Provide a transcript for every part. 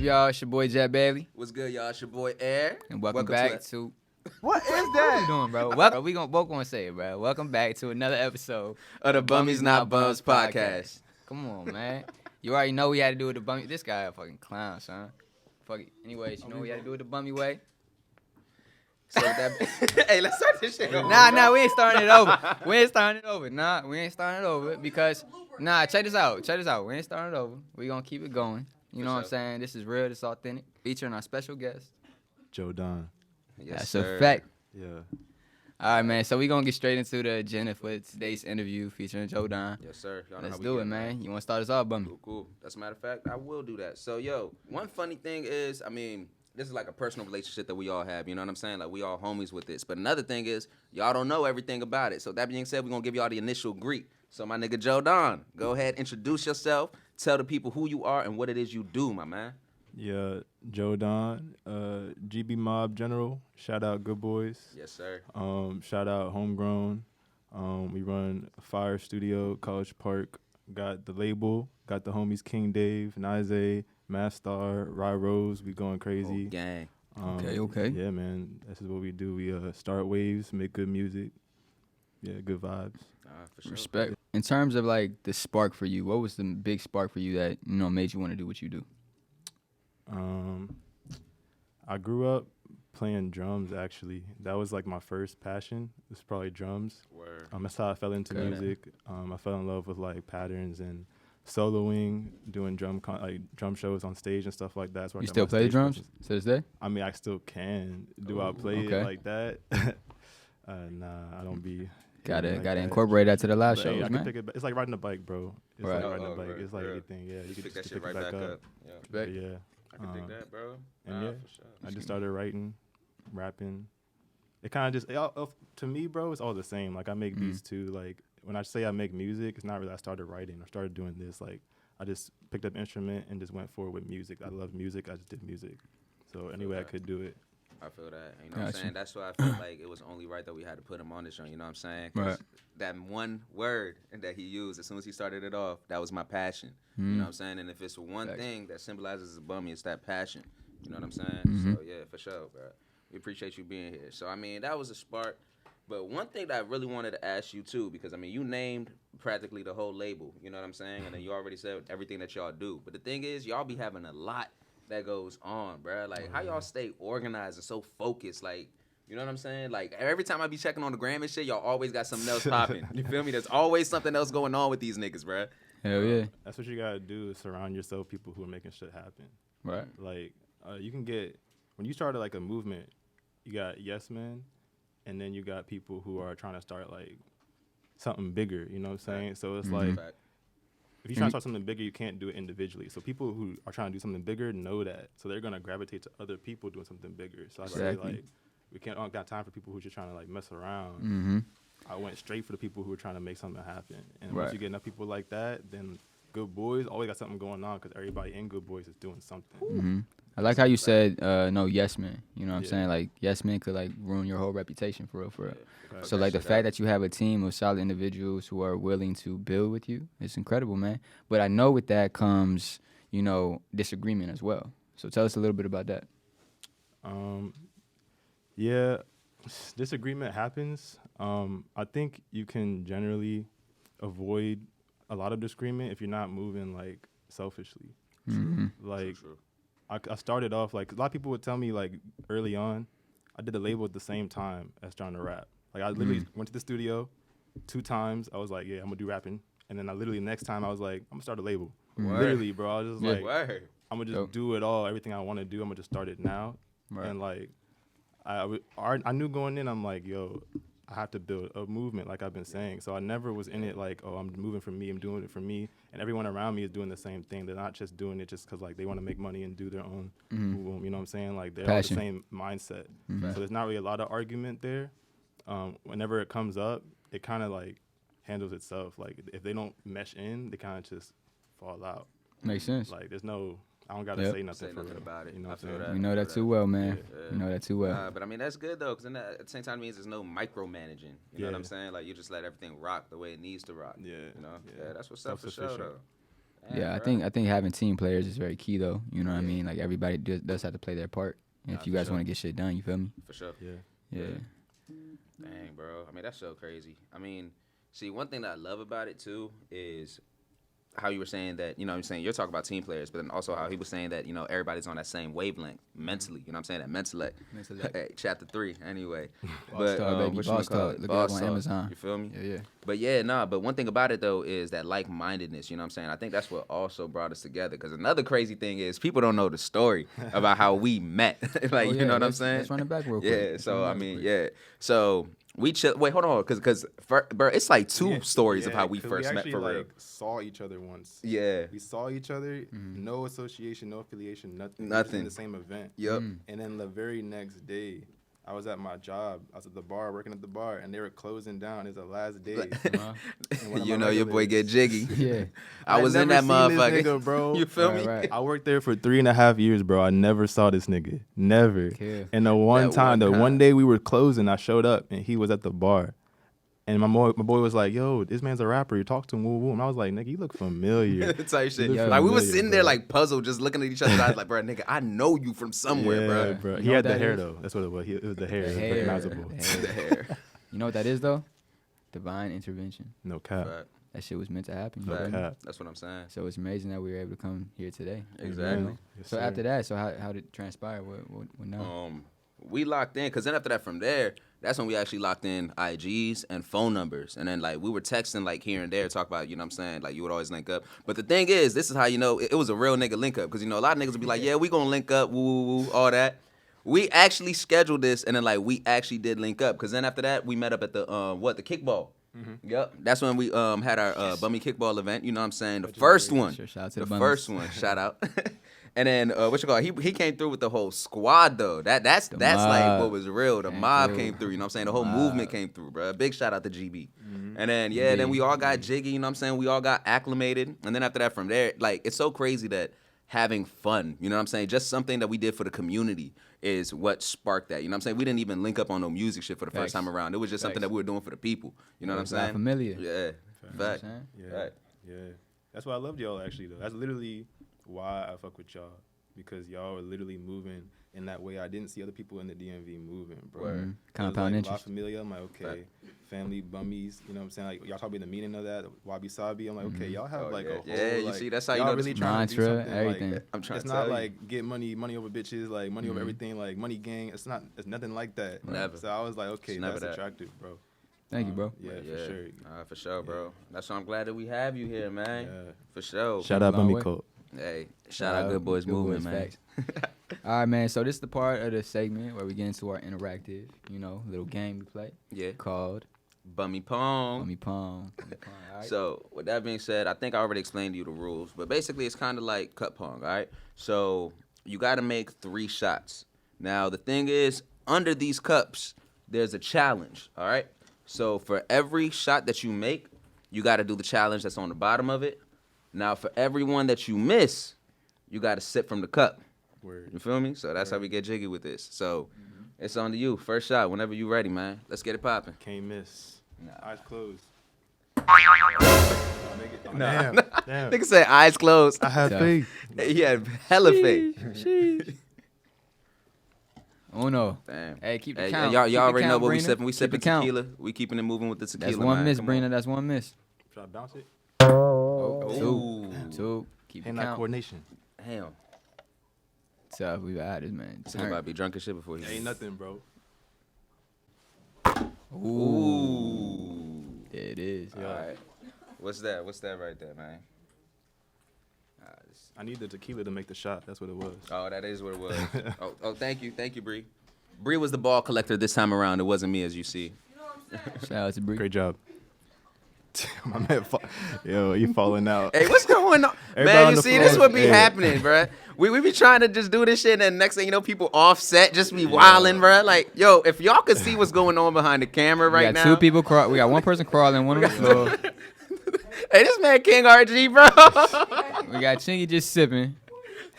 y'all? It's your boy Jet Bailey. What's good, y'all? It's your boy Air. And welcome back to... What is What that? you doing, bro? Welcome. We both gonna say it, bro. Welcome back to another episode of the Bummies Not Bums podcast. Come on, man. You already know we had to do it the Bummy. This guy a fucking clown, son. Fuck it. Anyways, you know we had to do it the Bummy way. So that, hey, let's start this shit over. Nah, we ain't starting it over. We ain't starting it over because, check this out. We ain't starting it over. We gonna keep it going. You know what I'm saying? This is real. This is authentic. Featuring our special guest, Dohn. Yes, That's sir. a fact. Yeah. All right, man. So we gonna get straight into the agenda for today's interview featuring Dohn. Yes, sir. Y'all know Let's how we do get, it, man. You wanna start us off, Bummy? Cool. As a matter of fact, I will do that. So, one funny thing is, this is like a personal relationship that we all have, you know what I'm saying? Like, we all homies with this. But another thing is, y'all don't know everything about it. So, that being said, we're going to give y'all the initial greet. So, my nigga Dohn, go ahead, introduce yourself, tell the people who you are and what it is you do, my man. Yeah, Dohn, GB Mob General. Shout out Good Boys. Yes, sir. Shout out Homegrown. We run Fire Studio, College Park. Got the label. Got the homies King Dave, Nize, Mastar, Rye Rose. We going crazy. Oh, gang. Okay. Yeah, man. This is what we do. We start waves, make good music. Yeah, good vibes. For sure. Respect. In terms of like the spark for you, what was the big spark for you that made you want to do what you do? I grew up playing drums. Actually, that was like my first passion. It was probably drums. Word. That's how I fell into music. I fell in love with like patterns and soloing, doing drum shows on stage and stuff like that. That's where You I got still my play the stage drums presence. to this day? I mean, I still can. Do I play okay. it like that? Nah, I don't be. Gotta that. incorporate that to the live But, shows, hey, I can man. pick it back. It's like riding a bike, bro. It's Right. like riding a bike. Right, It's like right. anything. Yeah, you can Pick just that shit pick it right back up. Yeah. But yeah. I can dig that, bro. And yeah, for sure. I just started writing, rapping. It kind of just, to me, bro, it's all the same. Like, I make beats too. Like, when I say I make music, it's not really I started writing. I started doing this. Like, I just picked up an instrument and just went forward with music. I love music. I just did music. So anyway I could do it. I feel that. You know what I'm saying? That's why I felt like it was only right that we had to put him on this show. You know what I'm saying? 'Cause Right. that one word that he used, as soon as he started it off, that was my passion. You know what I'm saying? And if it's one thing that symbolizes a Bummy, it's that passion. You know what I'm saying? So, yeah, for sure, bro. We appreciate you being here. So, that was a spark. But one thing that I really wanted to ask you, too, because, you named practically the whole label. You know what I'm saying? And then you already said everything that y'all do. But the thing is, y'all be having a lot that goes on, bro. Like, how y'all stay organized and so focused? Like, you know what I'm saying? Like, every time I be checking on the gram and shit, y'all always got something else popping. You feel me? There's always something else going on with these niggas, bro. Hell yeah. That's what you got to do is surround yourself with people who are making shit happen. Right. Like, you can get, when you started like a movement, you got yes men, and then you got people who are trying to start like something bigger, you know what I'm saying? So it's like, if you're trying to start something bigger, you can't do it individually. So people who are trying to do something bigger know that. So they're going to gravitate to other people doing something bigger. So I say like, we don't got time for people who are just trying to like mess around. I went straight for the people who were trying to make something happen. And once you get enough people like that, then Good Boys always got something going on because everybody in Good Boys is doing something. I like how you said, no, yes, man. You know what I'm saying? Like, yes, man could, like, ruin your whole reputation for real. So, like, the fact that you have a team of solid individuals who are willing to build with you, it's incredible, man. But I know with that comes, disagreement as well. So tell us a little bit about that. Yeah, disagreement happens. I think you can generally avoid a lot of disagreement if you're not moving, like, selfishly. Like, I started off, like, a lot of people would tell me, like, early on, I did a label at the same time as trying to rap. Like, I literally went to the studio 2 times. I was like, yeah, I'm going to do rapping. And then I lliterally, next time, I was like, I'm going to start a label. Literally, bro. I was just like, I'm going to just do it all, everything I want to do. I'm going to just start it now. And, like, I knew going in, I'm like, yo, I have to build a movement, like I've been saying. So I never was in it like, oh, I'm moving for me, I'm doing it for me. And everyone around me is doing the same thing. They're not just doing it just because, like, they want to make money and do their own boom, you know what I'm saying? Like, they're all the same mindset. So there's not really a lot of argument there. Whenever it comes up, it kind of, like, handles itself. Like, if they don't mesh in, they kind of just fall out. Makes sense. Like, there's no... I don't got to say nothing about it. You know what I'm saying? saying? We know that too well, man. We know that too well. But that's good though, because at the same time it means there's no micromanaging. You know what I'm saying? Like, you just let everything rock the way it needs to rock. Yeah. You know? Yeah, that's what's up for sure though. Yeah, I think having team players is very key though. You know what I mean? Like everybody does have to play their part. And if you guys want to get shit done, you feel me? For sure. Yeah. Dang, bro. I mean, that's so crazy. I mean, see, one thing that I love about it too is how you were saying that, you know what I'm saying, you're talking about team players, but then also how he was saying that, you know, everybody's on that same wavelength mentally. You know what I'm saying? That mentellect. Hey, chapter 3, anyway. Boss talk, baby. Boss talk. Look it up on Amazon. You feel me? Yeah. But yeah, but one thing about it, though, is that like-mindedness, you know what I'm saying? I think that's what also brought us together. Because another crazy thing is people don't know the story about how we met. Like, you know what I'm saying? Let's run it back real quick. Yeah, so, I mean, yeah. So... We chill. Wait, hold on, because bro, it's like two stories of how we first met for real. Like saw each other once. Yeah, we saw each other. No association, no affiliation, nothing. Nothing. In the same event. Yep. And then the very next day, I was at my job. I was at the bar, working at the bar, and they were closing down. It's the last day. You know your boy get jiggy. Yeah. I was in that motherfucker, nigga, bro. You feel me? Right. I worked there for 3.5 years, bro. I never saw this nigga. Never. Yeah. And the one day we were closing, I showed up and he was at the bar. And my boy was like, yo, this man's a rapper. You talk to him, woo woo. And I was like, nigga, you look familiar. Type shit. Look Like we was familiar, sitting there like puzzled, just looking at each other's eyes, like, bro, nigga, I know you from somewhere, bro. He had the hair though. That's what it was. It was the hair. It was recognizable. The hair. You know what that is though? Divine intervention. No cap. Right. That shit was meant to happen. No cap. That's what I'm saying. So it's amazing that we were able to come here today. Exactly. You know? Yes, So sir. after that, so how did it transpire? What now? We locked in, because then after that, from there, that's when we actually locked in IGs and phone numbers. And then, like, we were texting, like, here and there, talk about, you know what I'm saying? Like, you would always link up. But the thing is, this is how you know it was a real nigga link up. Because, you know, a lot of niggas would be like, yeah, we gonna link up, woo, woo, woo, all that. We actually scheduled this, and then, like, we actually did link up. Because then after that, we met up at the, the kickball. Mm-hmm. Yep. That's when we had our Bummy kickball event. You know what I'm saying? The first one. Sure, shout out to the the first one. Shout out. And then he came through with the whole squad though. That's like what was real. The mob came through, you know what I'm saying? The whole movement came through, bro. Big shout out to GB. Mm-hmm. And then then we all got jiggy, you know what I'm saying? We all got acclimated. And then after that, from there, like, it's so crazy that having fun, you know what I'm saying? Just something that we did for the community is what sparked that. You know what I'm saying? We didn't even link up on no music shit for the first time around. It was just something that we were doing for the people. You know what I'm saying? Familiar. Yeah. Fact. Yeah. That's why I loved y'all actually though. That's literally why I fuck with y'all. Because y'all are literally moving in that way I didn't see other people in the DMV moving, bro. Mm-hmm. Compound like interest. La Familia, I'm like, okay. Family, Bummies, you know what I'm saying? Like, y'all talk about the meaning of that, WabiSabi. I'm like, okay, y'all have like a whole, you like, see, that's how you y'all know really this trying to do mantra, something. everything. Like, I'm trying it's to not tell like get money over bitches, like money over everything, like money gang. It's nothing like that. Never. So I was like, okay, that's that. attractive, bro. Thank you, bro. Yeah, for sure. For sure, bro. That's why I'm glad that we have you here, man. Yeah. For sure. Shout out Long Bummy way. Cult. Hey, shout out Good Boys Movement, man. Facts. All right, man. So this is the part of the segment where we get into our interactive, little game we play. Yeah. Called Bummy Pong. Bummy Pong. All right. So with that being said, I think I already explained to you the rules, but basically it's kind of like cup pong, all right? So you got to make 3 shots. Now the thing is, under these cups, there's a challenge, all right? So for every shot that you make, you got to do the challenge that's on the bottom of it. Now for every one that you miss, you got to sip from the cup. Word. You feel me? So that's how we get jiggy with this. So it's on to you. First shot, whenever you ready, man. Let's get it popping. Can't miss. Eyes closed. Nah. Damn. Nigga said eyes closed. I have faith. He had hella faith. Oh no. Damn. Hey, keep the Hey, count. y'all Keep the already know count, what we Brina. sipping. We Keep sipping the count. tequila. We keeping it moving with the tequila. That's one man. miss, Come Brina. on. That's one miss. Should I bounce it? Oh, two. Keep the Hand eye count. coordination. Damn. So we got this, man. This nigga about to be drunk as shit before he. Ain't nothing, bro. Ooh. There it is. All right. What's that? What's that right there, man? I need the tequila to make the shot. That's what it was. Oh, that is what it was. oh, thank you, Bree. Bree was the ball collector this time around. It wasn't me, as you see. Shout out to Bree. Great job. My man, yo, you falling out. Hey, what's going on? Everybody Man, on you the see, floor. this is what be Hey. happening, bruh. We be trying to just do this shit, and then next thing you know, people offset, just be wilding, bruh. Like, yo, if y'all could see what's going on behind the camera right We got now. 2 people we got 1 person crawling, 1 on the floor. Hey, this man King RG, bro. We got Chingy just sipping.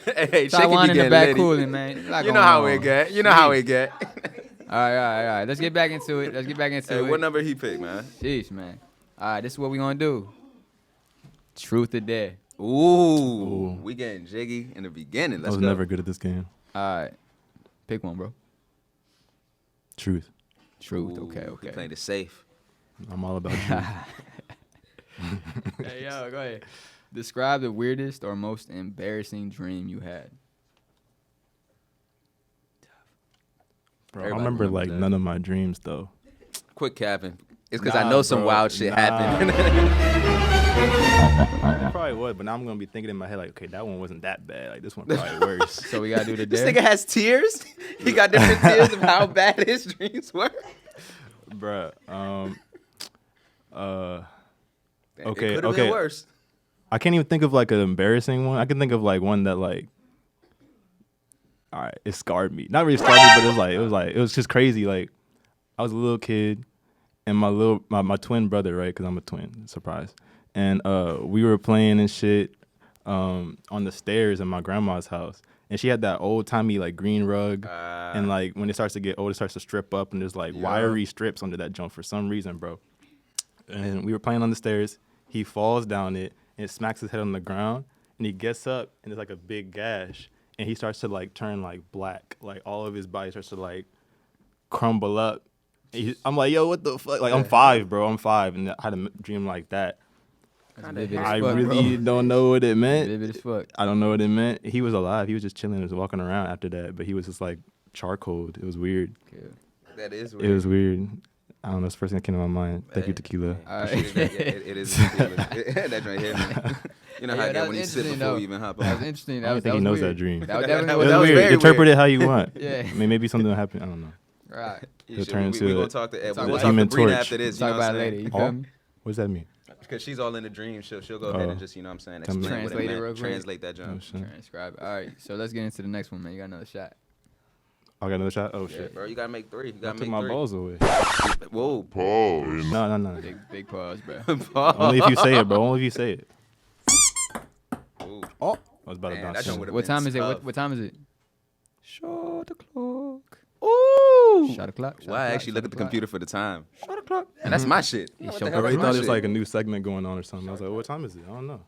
Hey, Taiwan Shaky in the be back getting cooling, man. You know how we get. You know how we get. All right. Let's get back into it. Hey, what number he picked, man? Sheesh, man. All right, this is what we gonna do. Truth or dare. Ooh, we getting jiggy in the beginning. Let's I was go. never good at this game. All right, pick one, bro. Truth. Truth. Ooh, Okay. We playing it safe. I'm all about truth. Hey, yo, go ahead. Describe the weirdest or most embarrassing dream you had. Bro, I Everybody remember remembers like that. none of my dreams though. Quit capping. It's because Nah, I know some bro. wild shit Nah. happened. It probably would, but now I'm gonna be thinking in my head like, okay, that one wasn't that bad. Like this one probably worse. So we gotta do the This dare. nigga has tears. He got different tears of how bad his dreams were. Bruh. Damn, Okay, it could have okay. been worse. I can't even think of like an embarrassing one. I can think of like one that like, all right, it scarred me. Not really scarred me, but it was just crazy. Like, I was a little kid, and my twin brother, right? Because I'm a twin, surprise. And we were playing and shit on the stairs in my grandma's house, and she had that old timey like green rug, and like when it starts to get old, it starts to strip up, and there's like wiry strips under that jump for some reason, bro. And we were playing on the stairs. He falls down it and smacks his head on the ground. And he gets up and there's like a big gash. And he starts to like turn like black. Like all of his body starts to like crumble up. I'm like, yo, what the fuck? Like I'm 5, bro. I'm 5. And I had a dream like that. That's vivid as I fuck, really bro. don't know what it meant. Vivid as fuck. I don't know what it meant. He was alive. He was just chilling. He was walking around after that. But he was just like charcoaled. It was weird. Okay. That is weird. It was weird. I don't know. It's the first thing that came to my mind. Thank you, tequila. All right. It is. That right here, man. You know how I Yeah, get that when was you sit interesting, before though. you even hop That was on. interesting. I That don't was, think that he knows was that weird. dream. That was That definitely It what was was weird. very Interpret weird. it how you want. Yeah. I mean, maybe something will happen. I don't know. Right. You He'll should- turn we into gonna a- talk to Talk we'll about talk to Human Brina Torch. after this. Talk You know what about I'm it later. saying? You Oh? feel me? What does that mean? Because she's all in the dream. She'll go ahead and just, you know what I'm saying, Tell me. explain what it Translate it meant. real quick. Translate that Oh, jump. shit. Transcribe it. All right. So let's get into the next one, man. You got another shot. I got another shot. Oh Yeah, shit! bro, you gotta make 3. You I gotta took make my 3. balls away. Whoa. No. Big pause, bro. Only if you say it, bro. Only if you say it. Ooh. Oh, I was about to Man, bounce. that joint in. would've What been time is it? tough. What time is it? Shot the clock. Ooh. Shot the clock. Why I actually look at the computer for the time? Shot the clock. And that's my shit. He What showed the I hell already is my thought it was shit? like a new segment going on or something. I was like, what time is it? I don't know.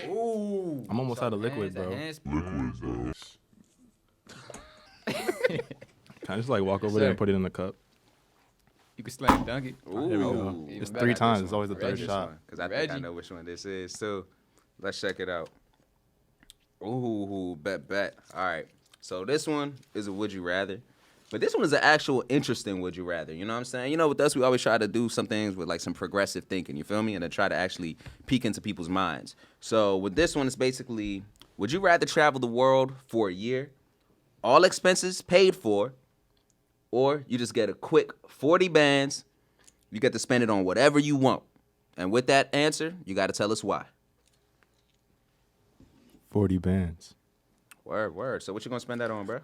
Ooh. I'm almost out of liquid, bro. Can I just like walk over there and put it in the cup? You can slam dunk it. Ooh. There we go. Even It's better. 3 This times. one. It's always the third Reggie. shot. Because I think I Reggie. know which one this is, too. Let's check it out. Ooh, bet. All right. So this one is a would you rather. But this one is an actual interesting would you rather. You know what I'm saying? You know, with us, we always try to do some things with like some progressive thinking. You feel me? And to try to actually peek into people's minds. So with this one, it's basically, would you rather travel the world for a year, all expenses paid for, or you just get a quick 40 bands, you get to spend it on whatever you want. And with that answer, you got to tell us why. 40 bands. Word. So what you gonna spend that on, bro?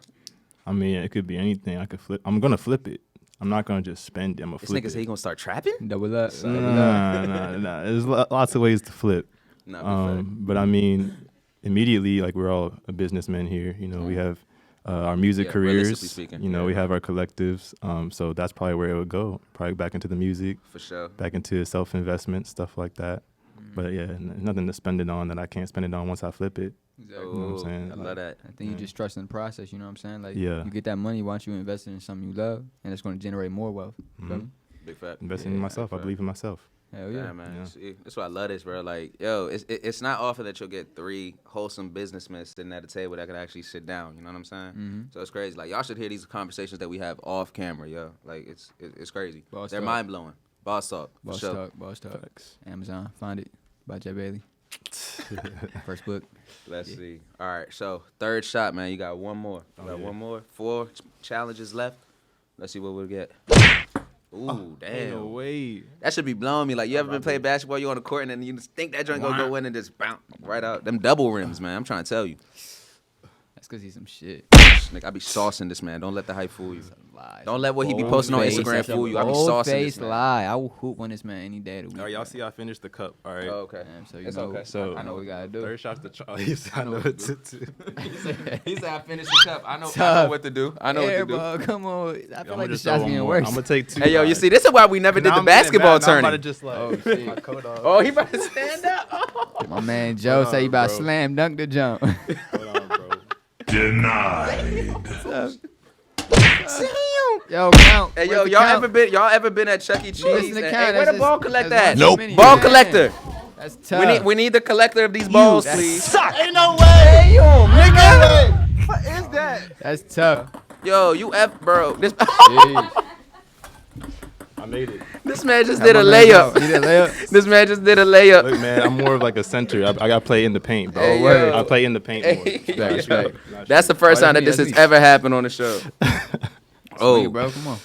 I mean, it could be anything. I could flip. I'm gonna flip it. I'm not gonna just spend it. I'm gonna This flip nigga it. say he gonna start trapping? Double up. Nah. There's lots of ways to flip. No, But I mean, immediately, like we're all a businessman here. You know, we have our music Yeah, realistically careers. speaking, You know, yeah. we have our collectives. So that's probably where it would go. Probably back into the music, for sure. back into self-investment, stuff like that. But yeah, nothing to spend it on that I can't spend it on once I flip it. Exactly. know what I'm saying? I love that. I think you just trust in the process, you know what I'm saying? Like, Yeah. you get that money, why don't you invest it in something you love, and it's going to generate more wealth. You feel me? Big fact. Investing in myself. I fact. believe in myself. Hell Yeah, yeah. man. Yeah. See, that's why I love this, bro. Like, yo, it's not often that you'll get 3 wholesome businessmen sitting at a table that can actually sit down. You know what I'm saying? Mm-hmm. So it's crazy. Like, y'all should hear these conversations that we have off camera, yo. Like, it's crazy. Boss They're talk. mind blowing. Boss talk. For Boss sure. Talk, Boss Talk. Facts. Amazon, find it by Jay Bailey. First book. Let's see. All right, so 3rd shot, man. You got one more. You got yeah. one more. 4 challenges left. Let's see what we'll get. Ooh, damn. No way. That should be blowing me. Like, you ever been playing basketball, you on the court, and then you just think that joint gonna go in and just bounce right out. Them double rims, man. I'm trying to tell you. That's because he's some shit. Nigga, I be saucing this man. Don't let the hype fool you. Lie. Don't let what he be posting on Instagram fool you. I be saucing this man. Lie. I will hoop on this man any day of the week. All right, y'all see I finished the cup. All right. Oh, okay. Damn, so you It's know, okay. So I know what we gotta do. Third shot's the Charlie. I know what to do. He said I finished the cup. I know what to do. I know what to do. Bro, come on. I feel like the just shots throw getting one more. worse. I'm gonna take 2. Hey, yo, you see, this is why we never did the basketball I'm about to tournament. just like Oh, shit. my coat off. Oh, he about to stand up. My man Joe Hold say you on, about bro. slam dunk the jump. Hold on, bro. Denied. Yo, count. Hey, Where's yo, the y'all count? ever been at Chuck E. Cheese? Listen to And- count. Hey, where That's the ball just- collector that's at? not Nope. too many, Ball man. collector. That's tough. We need the collector of these balls, that's please. Ain't no way. Damn, nigga. What is that? That's tough. Yo, you F, bro. This Jeez. I made it. this man just did a My man Joe, layup. He did a layup. This man just did a layup. Look, man, I'm more of like a center. I gotta play in the paint, bro. Hey, yo. I play in the paint more. Respect, respect. That's the first Oh, time that that's this me, has that's me. ever happened on the show. Oh, Oh, bro, come on.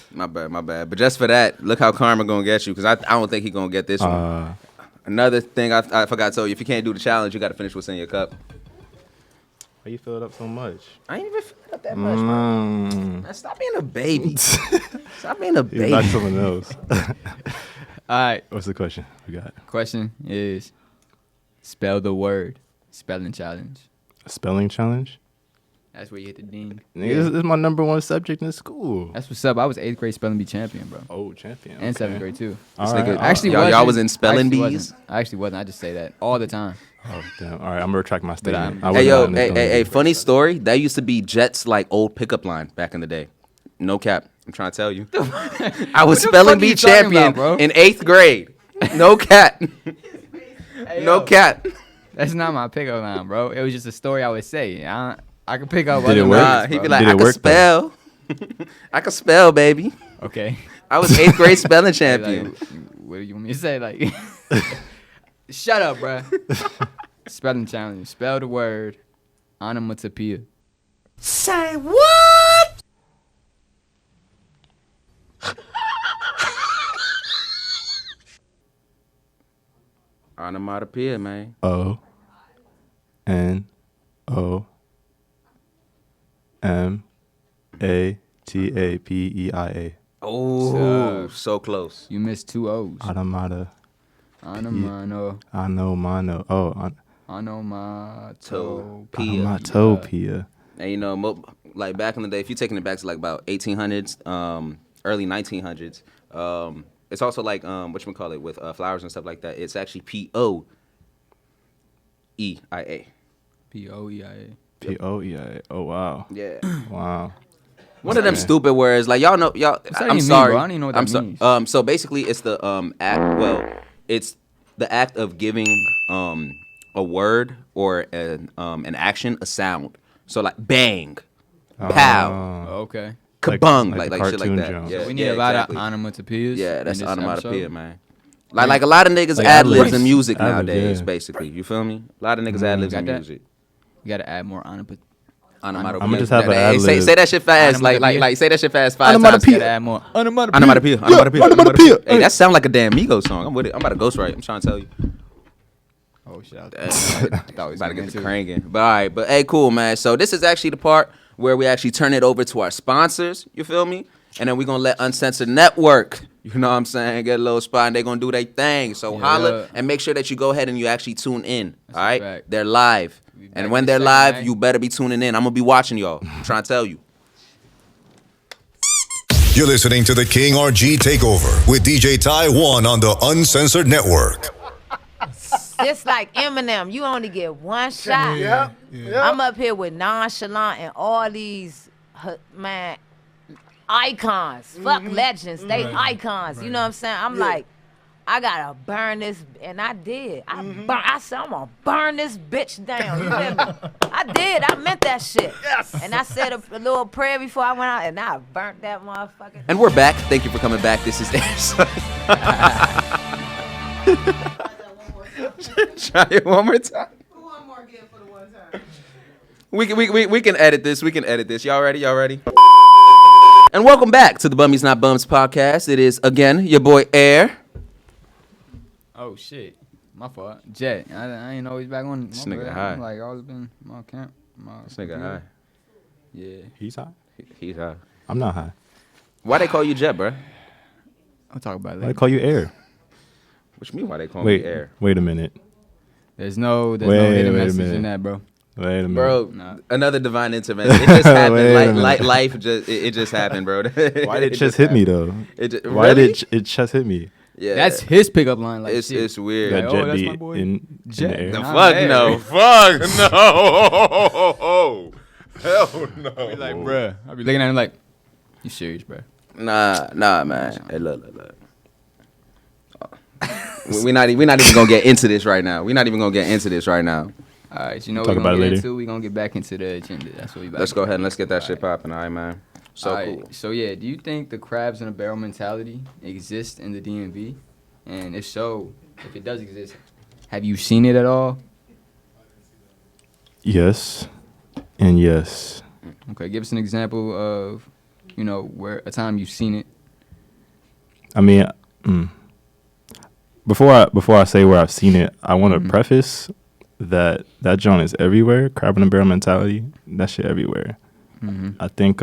my bad. But just for that, look how Karma gonna get you, because I don't think he gonna get this one. Another thing I forgot to tell you, if you can't do the challenge, you got to finish what's in your cup. Why you fill it up so much? I ain't even filled up that much, man. Man, stop being a baby. Stop being a He's baby. like someone else. All right. What's the question we got? Question is, spell the word. Spelling challenge. A spelling challenge? That's where you hit the ding. Nigga, this is my number 1 subject in school. That's what's up. I was 8th grade spelling bee champion, bro. Oh, champion. And okay. 7th grade too. All This right, nigga- all right. Actually, Y'all wasn't. was in spelling I actually bees? wasn't. I actually wasn't. I just say that all the time. Oh, damn. All right, I'm gonna retract my statement. I'm- I Hey, wasn't yo, on this hey, spelling hey, bee. funny story. That used to be Jet's like old pickup line back in the day. No cap. I'm trying to tell you. I was What the spelling fuck are bee you talking champion about, bro? in 8th grade. No cap. No cap. That's not my pickup line, bro. It was just a story I would say. I could pick up Did it other work? words, Nah, he'd bro. be like, Did I it can work, spell. I can spell, baby. Okay. I was 8th grade spelling Like, champion. what do you want me to say? Like, shut up, bro. Spelling challenge. Spell the word onomatopoeia. Say what? Onomatopoeia, man. O N O M A T A P E I A. Oh, so close. You missed 2 O's. Automata. Onomano. Anomano. Oh, Onomatopoeia. onomatopoeia. And you know, like back in the day, if you're taking it back to like about 1800s, early 1900s, it's also like whatchamacallit, with flowers and stuff like that. It's actually Poeia. Poeia. P-O-E-I-A. Oh, wow. Yeah. Wow. One of them stupid words, like y'all know, y'all. that I'm even mean, sorry. bro? I don't even know what that I'm means. So basically, it's the act. Well, it's the act of giving a word or an action a sound. So like bang, pow, Oh, okay. kabung, like the like shit like cartoon that. Jones. Yeah, We need yeah, a lot exactly. of onomatopoeias. Yeah, that's in this onomatopoeia, episode. man. Like a lot of niggas Like ad libs ad-libs. in music Ad-libs, nowadays, yeah. basically. You feel me? A lot of niggas ad libs in Got that? music. You gotta add more onomatopoeia. Onomatopoeia. I'ma just have an Hey, ad-lib. say that shit fast. Like Onomatopoeia. say that shit fast 5 times. Onomatopoeia. Gotta add more onomatopoeia. Onomatopoeia. Yeah, Onomatopoeia. onomatopoeia. Hey, that sound like a damn Migos song. I'm with it. I'm about to ghostwrite. I'm trying to tell you. Oh shit! I Damn. thought we was About to getting get the into it. cranking. But all right, but hey, cool, man. So this is actually the part where we actually turn it over to our sponsors. You feel me? And then we're gonna let Uncensored Network, you know what I'm saying, get a little spot, and they're gonna do their thing. So Yeah. holla and make sure that you go ahead and you actually tune in. That's all right? a fact. They're live. We back And when this they're second live, night. you better be tuning in. I'm gonna be watching y'all. I'm trying to tell you. You're listening to the King RG Takeover with DJ Taiwan on the Uncensored Network. Just like Eminem, you only get one shot. I'm up here with Nonchalant and all these, man, icons. Fuck legends. They icons. You know what I'm saying? I'm like, I gotta burn this, and I did. I said, I'm gonna burn this bitch down. You hear me? I did. I meant that shit. Yes. And I said a little prayer before I went out, and I burnt that motherfucker. And we're back. Thank you for coming back. This is Try it one more time. One more again for the one time. We can edit this. We can edit this. Y'all ready? Y'all ready? And welcome back to the Bummies Not Bums podcast. It is again your boy Air. Oh shit! My fault. Jet. I ain't always back on. This my nigga bad. high. I'm like always been my camp. My This nigga high. Yeah. He's high. He's high. I'm not high. Why they call you Jet, bro? I'll talk about it Why they later. call you Air? What you mean? Why they call me Wait, Air? wait a minute. There's no Wait hidden a message minute. in that, bro. Wait a minute. Bro, Nah. another divine intervention. It just happened. Wait a like minute. life just it just happened, bro. Why did it just hit me though? Why really? did it just hit me? Yeah, That's his pickup line. Like, it's shit. it's weird. That Like, Jet oh, that's be my boy. in Jet. the air. The Nah, fuck man. no, fuck no, hell no. Be like, bruh. I be looking at him like, you serious, bruh? Nah, man. Hey, look. We're not even gonna get into this right now. All right, you know Talk what we're about going it to get later. into? We're going to get back into the agenda. That's what we about Let's to go get ahead and into. let's get that shit All right. popping. All right, man. So All right, cool. so yeah, do you think the crabs in a barrel mentality exists in the DMV? And if so, if it does exist, have you seen it at all? Yes, and yes. Okay, give us an example of, where a time you've seen it. I mean, before I say where I've seen it, I want to preface that joint is everywhere. Crab in a barrel mentality, that shit everywhere. I think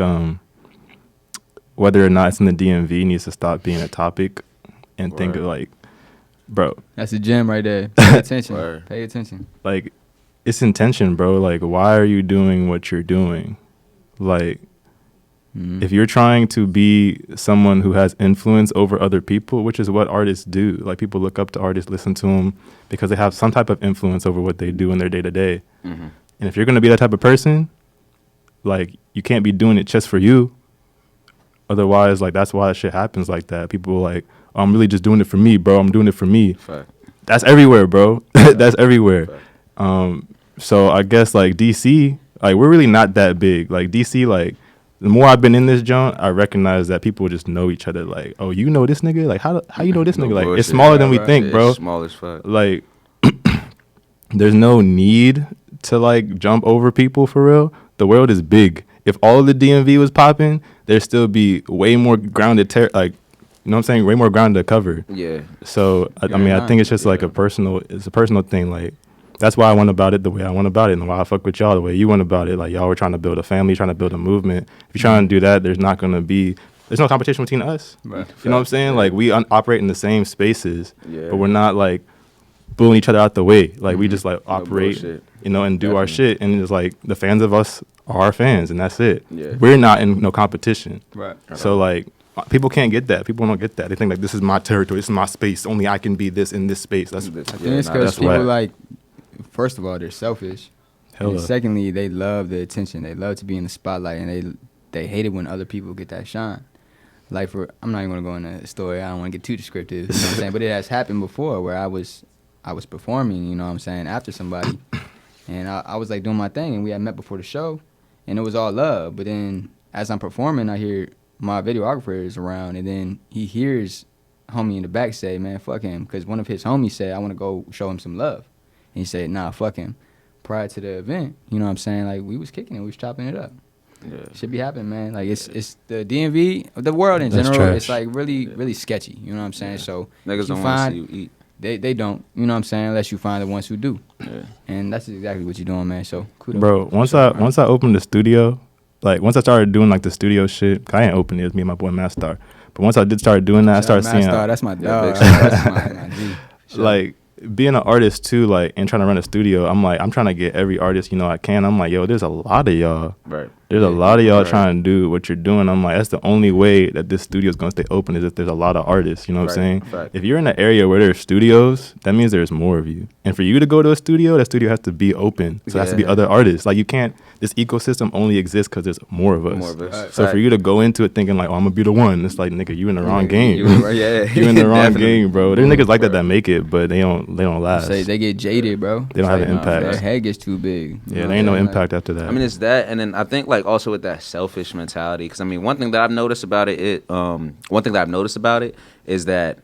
whether or not it's in the DMV needs to stop being a topic and think of like, bro, That's a gem right there. Pay attention. Word. Pay attention. like it's intention, bro. Like, why are you doing what you're doing? Like, if you're trying to be someone who has influence over other people, which is what artists do, like people look up to artists, listen to them because they have some type of influence over what they do in their day to day. And if you're gonna be that type of person, like you can't be doing it just for you. Otherwise, like that's why shit happens like that. People are like, oh, I'm really just doing it for me, bro. I'm doing it for me. Fact. That's everywhere, bro. That's everywhere. Fact. So I guess like DC, like we're really not that big. Like DC, like the more I've been in this joint, I recognize that people just know each other. Like, oh, you know this nigga? Like how you know this No nigga? Like bullshit. it's smaller than we Right, think, Yeah, bro. it's small as fuck. Like there's no need to like jump over people for real. The world is big. If all of the DMV was popping, there'd still be way more grounded like you know what I'm saying? Way more ground to cover. Yeah. So I You're mean, not. I think it's just like it's a personal thing. Like that's why I went about it the way I went about it, and why I fuck with y'all the way you went about it. Like y'all were trying to build a family, trying to build a movement. If you're trying to do that, there's no competition between us. Right. You know what I'm saying? Like we operate in the same spaces, Yeah. but we're not like bullying each other out the way. Like we just like operate, bullshit. and do our Definitely. shit. And it's like the fans of us are our fans, and that's it. Yeah. We're not in no competition. Right. So like people can't get that. People don't get that. They think like this is my territory, this is my space. Only I can be this in this space. That's I think it's nah, because that's people whack. like, first of all, they're selfish. hella. And secondly, they love the attention. They love to be in the spotlight, and they hate it when other people get that shine. Like I'm not even gonna go into the story. I don't want to get too descriptive. You know what I'm saying? But it has happened before where I was performing. You know what I'm saying? After somebody, and I was like doing my thing, and we had met before the show, and it was all love. But then as I'm performing, I hear my videographer is around, and then he hears homie in the back say, "Man, fuck him," because one of his homies said, "I want to go show him some love," and he said, "Nah, fuck him." Prior to the event, you know what I'm saying? Like we was kicking it, we was chopping it up. Yeah. Should be happening, man. Like it's the DMV, the world in That's general. trash. It's like really sketchy. You know what I'm saying? So Niggas if you don't want to find- see you eat. they don't. You know what I'm saying? Unless you find the ones who do. Yeah. And that's exactly what you're doing, man. So kudos. Bro, once I opened the studio, like once I started doing like the studio shit, I ain't opened it. It's me and my boy Mastar. But once I did start doing that, I started seeing Star, that's my Yeah, dog. big That's my G. Sure. like being an artist too, like and trying to run a studio. I'm trying to get every artist I can. I'm like, yo, there's a lot of y'all. Right. There's a lot of y'all Right. trying to do what you're doing. I'm like, that's the only way that this studio is going to stay open is if there's a lot of artists. You know what I'm Right. saying? Fact. If you're in an area where there's studios, that means there's more of you. And for you to go to a studio, that studio has to be open. So it has to be Yeah. other artists. Like you can't, this ecosystem only exists because there's more of us. More of us. So Fact. for you to go into it thinking like, oh, I'm going to be the one, it's like, nigga, you in the wrong game. You yeah. You in the wrong Definitely. game, bro. There's niggas like that make it, but they don't last. Say they get jaded, bro. They don't have an impact. Their head gets too big. You Yeah, know there ain't no what I'm saying? impact after that. I mean, it's that, and then I think like also with that selfish mentality. Because I mean, one thing that I've noticed about it, is that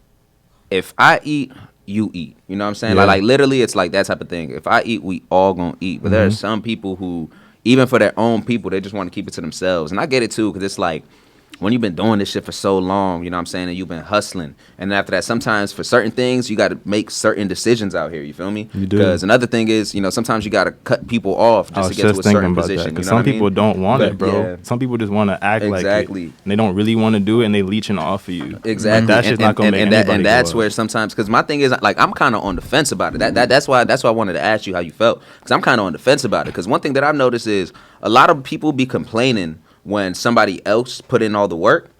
if I eat, you eat. You know what I'm saying? Yeah. Like literally, it's like that type of thing. If I eat, we all gonna eat. But there are some people who, even for their own people, they just want to keep it to themselves. And I get it too, because it's like when you've been doing this shit for so long, you know what I'm saying, and you've been hustling, and after that, sometimes for certain things, you got to make certain decisions out here. You feel me? You do. Because another thing is, you know, sometimes you got to cut people off just to get to a certain position. Because you know some people don't want it, bro. Yeah. Some people just want to act like it. Exactly. And they don't really want to do it, and they leeching off of you. Exactly. That shit's not gonna make anybody and that's go where up. sometimes, because my thing is, like, I'm kind of on the fence about it. That's why I wanted to ask you how you felt, because I'm kind of on the fence about it. Because one thing that I've noticed is a lot of people be complaining when somebody else put in all the work,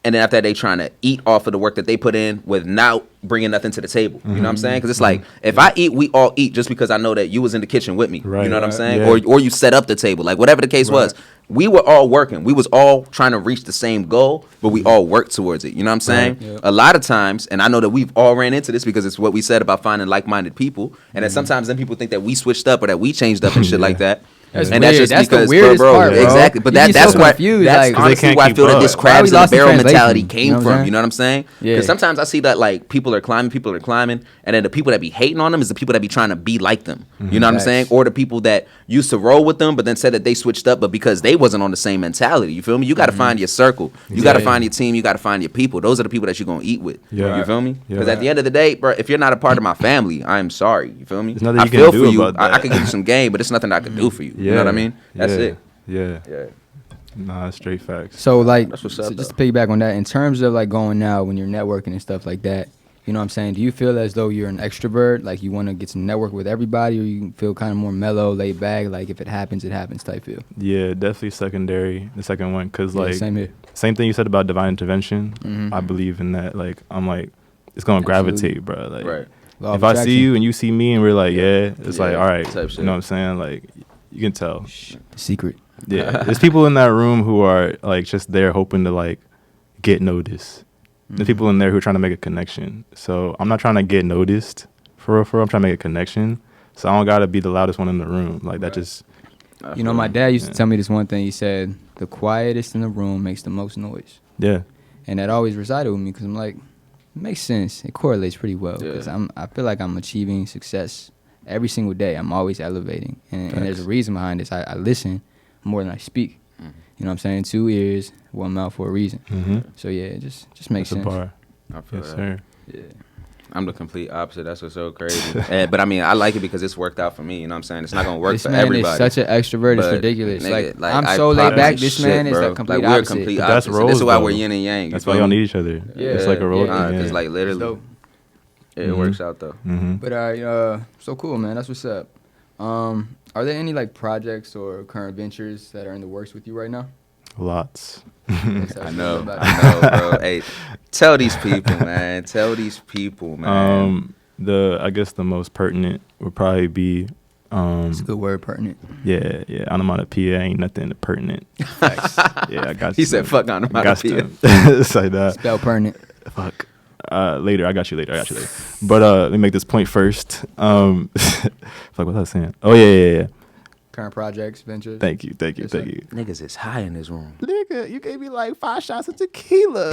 and then after that, they trying to eat off of the work that they put in without bringing nothing to the table. You know what I'm saying? Because it's like, if I eat, we all eat, just because I know that you was in the kitchen with me. Right. You know what I'm saying? Yeah. Or you set up the table. Like, whatever the case was. We were all working. We was all trying to reach the same goal, but we all worked towards it. You know what I'm saying? Right. Yep. A lot of times, and I know that we've all ran into this because it's what we said about finding like-minded people, and then sometimes then people think that we switched up or that we changed up and shit like that. That's and weird. that's just That's because, the weirdest part, bro. Exactly. But You be that's so why confused, that's like, 'cause they honestly can't why I keep feel that up. this Why crabs we in the lost the barrel translation? mentality You came know what I'm from. saying? You know what I'm saying? Yeah. Because sometimes I see that, like, people are climbing, and then the people that be hating on them is the people that be trying to be like them. You know what I'm Facts. saying? Or the people that used to roll with them, but then said that they switched up, but because they wasn't on the same mentality. You feel me? You got to find your circle. You got to find your team. You got to find your people. Those are the people that you're gonna eat with. Yeah. You feel me? Yeah. Because at the end of the day, bro, if you're not a part of my family, I'm sorry. You feel me? There's nothing I you can feel do for you. about I that. can give you some game, but it's nothing I can do for you. You know what I mean? That's yeah. it. Yeah. Yeah. Nah, straight facts. So like, That's what's so up, just to piggyback on that, in terms of like going out when you're networking and stuff like that, you know what I'm saying? Do you feel as though you're an extrovert, like you want to get to network with everybody, or you feel kind of more mellow, laid back, like if it happens type feel? Yeah, definitely secondary. The second one, because Yeah, like same here. same thing you said about divine intervention. I believe in that. Like I'm like, it's gonna gravitate, bro. Like Right. Law of if I see attraction. you and you see me and we're like, yeah, it's like, Yeah, all right, type shit. you know what I'm saying? Like you can tell. Secret. Yeah, there's people in that room who are like just there hoping to like get noticed. There's people in there who are trying to make a connection. So I'm not trying to get noticed for real. I'm trying to make a connection. So I don't gotta be the loudest one in the room. Like that just. You know, my dad used to tell me this one thing. He said, the quietest in the room makes the most noise. Yeah. And that always resided with me because I'm like, it makes sense. It correlates pretty well because Yeah. I feel like I'm achieving success every single day. I'm always elevating. And there's a reason behind this. I listen more than I speak. You know what I'm saying? 2 ears, 1 mouth for a reason. So yeah, it just makes That's a sense. bar. I feel Yes, that. sir. Yeah. I'm the complete opposite. That's what's so crazy. But I mean, I like it because it's worked out for me. You know what I'm saying? It's not gonna work This for man everybody. is such an extrovert. It's But, ridiculous. nigga, Like I'm I so laid pop back. like This shit, man is bro. the complete like, we're opposite. complete But that's opposite. This roles, is why though. we're yin and yang. That's why y'all need each other. Yeah. It's like a role. Yeah. Because Yeah. like It's literally, dope. it works out though. But so cool, man. That's what's up. Are there any like projects or current ventures that are in the works with you right now? Lots. I know, bro. Hey, tell these people, man. Tell these people, man. I guess the most pertinent would probably be It's a good word, pertinent. yeah, onomatopoeia ain't nothing pertinent. Yeah, I got He you. said, "Fuck onomatopoeia." It's like that. Spell pertinent. Fuck. Later, I got you later. But let me make this point first. Fuck, what was I saying? Oh yeah. Current projects, ventures. Thank you. Yes, sir. Niggas is high in this room. Nigga, you gave me like 5 shots of tequila.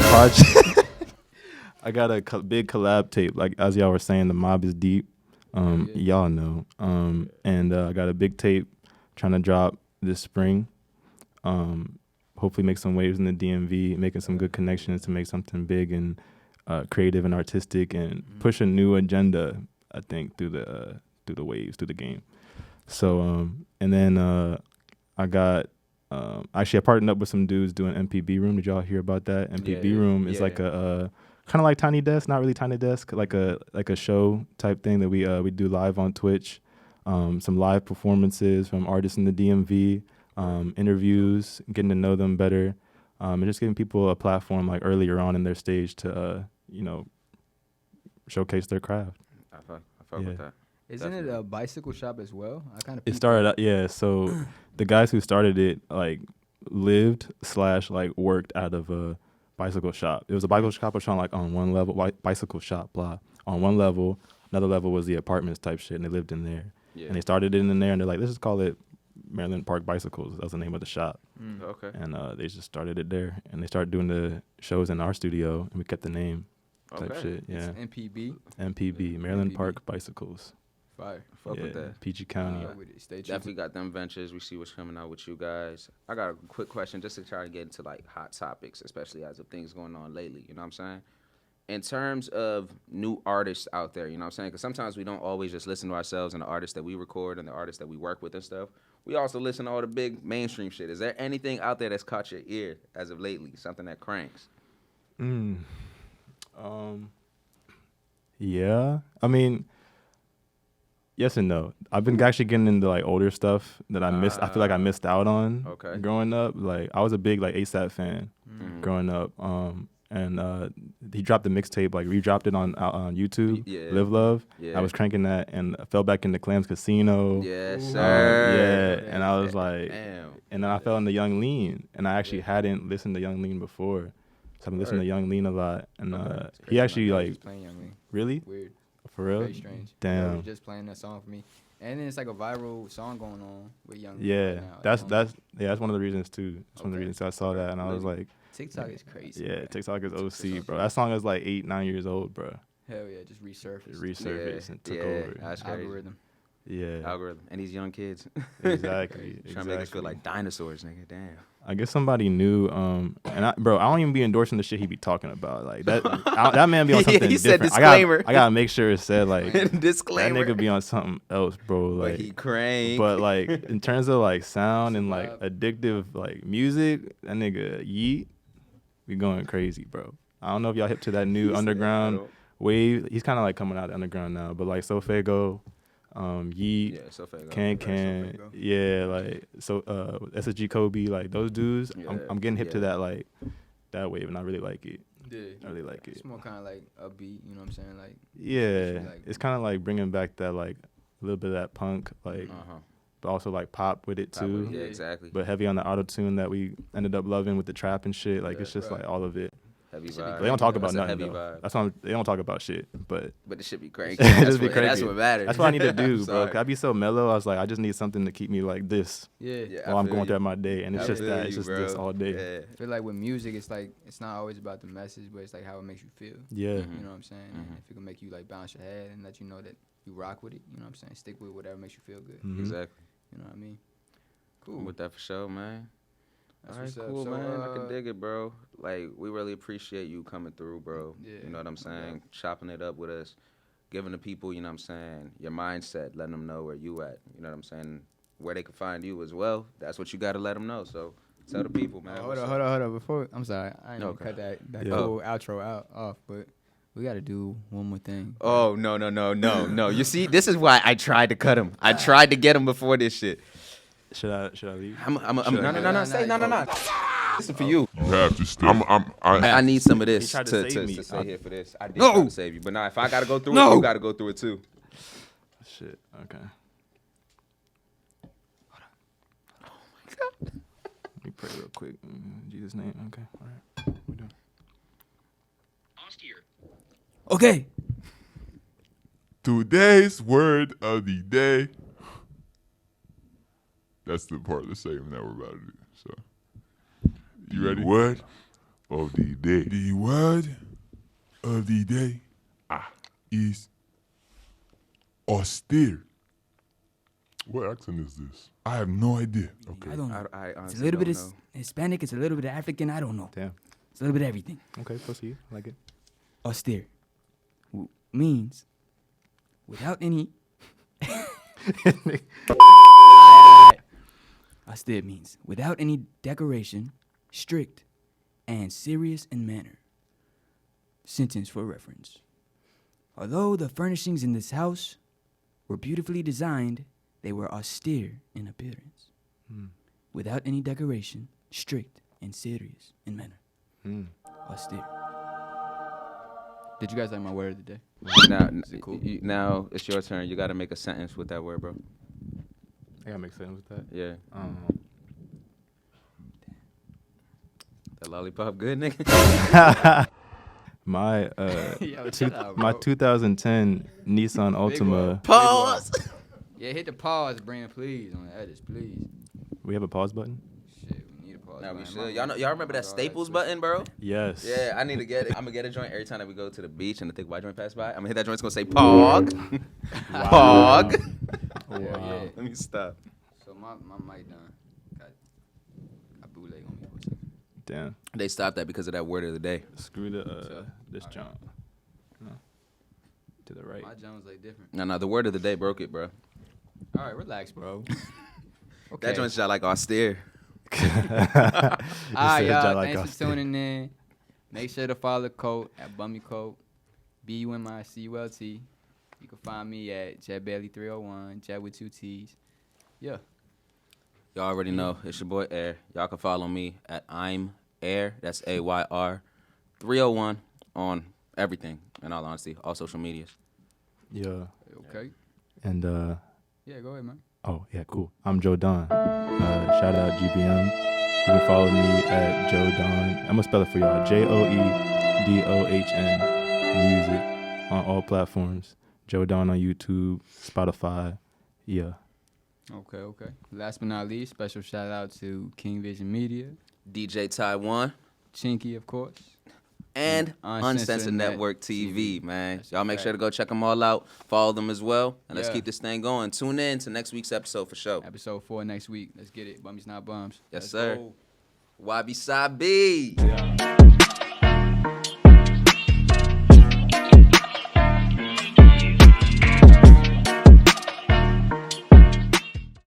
I got a big collab tape. Like as y'all were saying, the mob is deep. Y'all know. And I got a big tape trying to drop this spring. Hopefully make some waves in the DMV, making some good connections to make something big and creative and artistic and push a new agenda, I think, through the waves, through the game. So, and then I got, actually I partnered up with some dudes doing MPB Room. Did y'all hear about that? MPB Room is like a kind of like Tiny Desk, not really Tiny Desk, like a show type thing that we do live on Twitch. Some live performances from artists in the DMV, interviews, getting to know them better, and just giving people a platform like earlier on in their stage to showcase their craft. I fuck with that. Isn't it a bicycle shop as well? I kind of. It started out, yeah. So the guys who started it like lived / like worked out of a bicycle shop. It was a bicycle shop like on one level, bicycle shop, blah. On one level, another level was the apartments type shit, and they lived in there. Yeah. And they started it in there, and they're like, let's just call it Maryland Park Bicycles. That was the name of the shop. Okay. And they just started it there, and they started doing the shows in our studio, and we kept the name type Okay. shit. Yeah. It's MPB. MPB, Maryland MPB. Park Bicycles. Fire. Fuck with that. PG County. With it. Stay true. Definitely got them ventures. We see what's coming out with you guys. I got a quick question just to try to get into like hot topics, especially as of things going on lately. You know what I'm saying? In terms of new artists out there, you know what I'm saying? Because sometimes we don't always just listen to ourselves and the artists that we record and the artists that we work with and stuff. We also listen to all the big mainstream shit. Is there anything out there that's caught your ear as of lately? Something that cranks? Yeah. I mean, yes and no. I've been actually getting into like older stuff that I missed. I feel like I missed out on growing up. Like I was a big like ASAP fan growing up. And he dropped the mixtape, like re-dropped it on YouTube, Live Love. I was cranking that and I fell back into Clams Casino. Yes, sir. And I was like, and then I fell into Young Lean, and I actually hadn't listened to Young Lean before. So I've been listening to Young Lean a lot. And he actually like, playing Young Lean. really? Weird. For real? Very strange. Damn. He was just playing that song for me. And then it's like a viral song going on with Young Lean. Yeah, right now. that's one of the reasons too. That's one of the reasons I saw that, and I was like, TikTok is crazy. yeah, man. TikTok is OC, bro. That song is like 8-9 years old, bro. Hell yeah, just resurfaced. It resurfaced and took over. That's crazy. Algorithm. Yeah, Algorithm. And these young kids. exactly. Trying to make us feel like dinosaurs, nigga. Damn. I guess somebody knew, and I don't even be endorsing the shit he be talking about. Like that, that man be on something he said different. disclaimer. I gotta make sure it said like Disclaimer. that nigga be on something else, bro. Like, But he crank. but like in terms of like sound and like addictive like music, that nigga Yeet, we going crazy, bro. I don't know if y'all hip to that new underground wave. He's kind of like coming out of the underground now, but like Sofego, Yeet, Can, yeah, like so SSG Kobe, like those dudes. I'm getting hip to that like that wave, and I really like it. Yeah. I really like it. It's more kind of like upbeat, you know what I'm saying? Like Yeah, like, it's kind of like bringing back that like a little bit of that punk, like, but also like pop with it too. Yeah, exactly. But heavy on the auto tune that we ended up loving with the trap and shit. Like it's just like all of it. Heavy vibe. They don't talk about That's a nothing heavy though. vibe. That's why they don't talk about shit. But But it should be cranky. just be That's cranky. what matters. That's what I need to do, bro. Sorry. 'Cause I be so mellow. I was like, I just need something to keep me like this yeah. while I'm feel going you. throughout my day, and it's I just feel that. you, It's just bro. this all day. Yeah. I feel like with music, it's like it's not always about the message, but it's like how it makes you feel. Yeah. You know what I'm saying? And if it can make you like bounce your head and let you know that you rock with it, you know what I'm saying? Stick with whatever makes you feel good. Exactly. You know what I mean? Cool. With that for sure, man. That's All right, what's up. cool, So, man. I can dig it, bro. Like, we really appreciate you coming through, bro. Yeah, You know what I'm saying? Chopping it up with us, giving the people, you know what I'm saying, your mindset, letting them know where you at. You know what I'm saying? Where they can find you as well. That's what you got to let them know. So tell the people, man. Hold on. Before I'm sorry, I ain't gonna cut that Yeah. cool outro off, but we gotta do one more thing. Oh, no. You see, this is why I tried to cut him. I tried to get him before this shit. Should I leave? No. Say no. This is for you. You have to stay. I need some of this He tried to to save me. stay here for this. I did try to save you, but now if I gotta go through it, you gotta go through it too. Shit. Okay. Oh my god. Let me pray real quick. In Jesus' name. Okay. All right. What we doing? Okay. Today's word of the day. That's the part of the segment that we're about to do. So, you ready? Word of the day. The word of the day is austere. What accent is this? I have no idea. Okay. I don't know. I It's honestly a little bit don't of know. Hispanic. It's a little bit of African. I don't know. Damn. It's a little bit of everything. Okay. Proceed. I like it. Austere means without any. Austere means without any decoration, strict, and serious in manner. Sentence for reference. Although the furnishings in this house were beautifully designed, they were austere in appearance. Without any decoration, strict, and serious in manner. Austere. Did you guys like my word of the day? Now it's your turn. You gotta make a sentence with that word, bro. I gotta make sense with that. Yeah. I don't know. That lollipop good, nigga. My Yo, chill out, my bro. 2010 Nissan Altima. Pause. Yeah, hit the pause, Brandon, please, on the edits, please. We have a pause button. Shit, we need a pause. Now we man. should. Y'all remember that Staples button, bro? Yes. Yeah, I need to get it. I'm gonna get a joint every time that we go to the beach and the thick white joint pass by. I'm gonna hit that joint. It's gonna say pog. Pog. Yeah. Let me stop. So my mic done. Got bootleg on me for a second. Damn. They stopped that because of that word of the day. Screw this jump. No. To the right. My Jones like different. No, the word of the day broke it, bro. All right, relax, bro. Okay. That joint shot like austere. All right, y'all. Like Thanks for tuning in. Make sure to follow the code at Bummy Code, BUMICULT. You can find me at JetBailey301, Jet with 2 T's. Yeah. Y'all already know. It's your boy Air. Y'all can follow me at I'm Air. That's AYR 301 on everything, in all honesty, all social medias. Yeah. Okay. And Yeah, go ahead, man. oh yeah, cool. I'm Joe Dohn. Shout out GBM. You can follow me at Joe Dohn. I'm gonna spell it for y'all. JOEDOHN music on all platforms. Joe Dohn on YouTube, Spotify. Yeah. Okay. Last but not least, special shout out to King Vision Media, DJ Taiwan, Chinky, of course, and Uncensored Network TV, man. Y'all make sure to go check them all out. Follow them as well. And let's keep this thing going. Tune in to next week's episode for sure. Episode 4 next week. Let's get it. Bummies not bums. Yes, Let's sir. go. WabiSabi. Yeah.